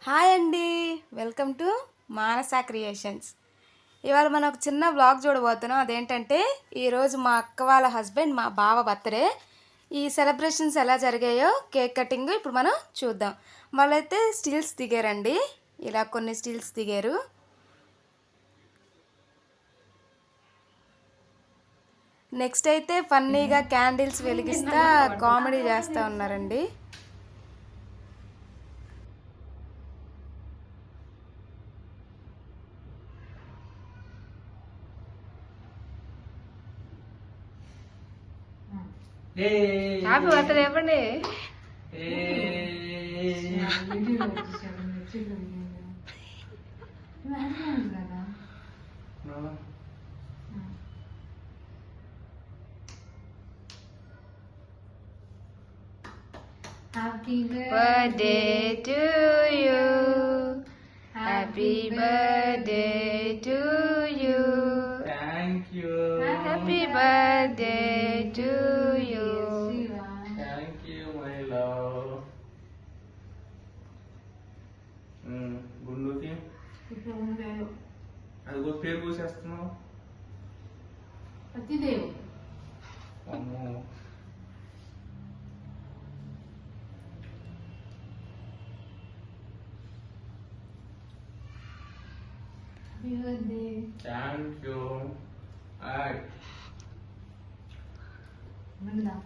Hi అండి, welcome to Manasa creations. ఇవాళ మనం ఒక చిన్న వ్లాగ్ చూడబోతున్నాం. అదేంటంటే ఈరోజు మా అక్క వాళ్ళ హస్బెండ్ మా బావ బర్త్డే. ఈ సెలబ్రేషన్స్ ఎలా జరిగాయో కేక్ కటింగ్ ఇప్పుడు మనం చూద్దాం. వాళ్ళైతే స్టిల్స్ దిగారండి, ఇలా కొన్ని స్టిల్స్ దిగారు. నెక్స్ట్ అయితే ఫన్నీగా క్యాండిల్స్ వెలిగిస్తా కామెడీ చేస్తూ ఉన్నారండి. హ్యాపీ బర్త్డే చెప్పండి. Happy birthday to you, happy birthday to you, Thank you. happy birthday to you. Thank you, my love. గుండుకి అది కూడా పేరు కూసేస్తున్నావు. పతిదేవు అమ్మో, హ్యాపీ బర్త్డే. Thank you. ఉందా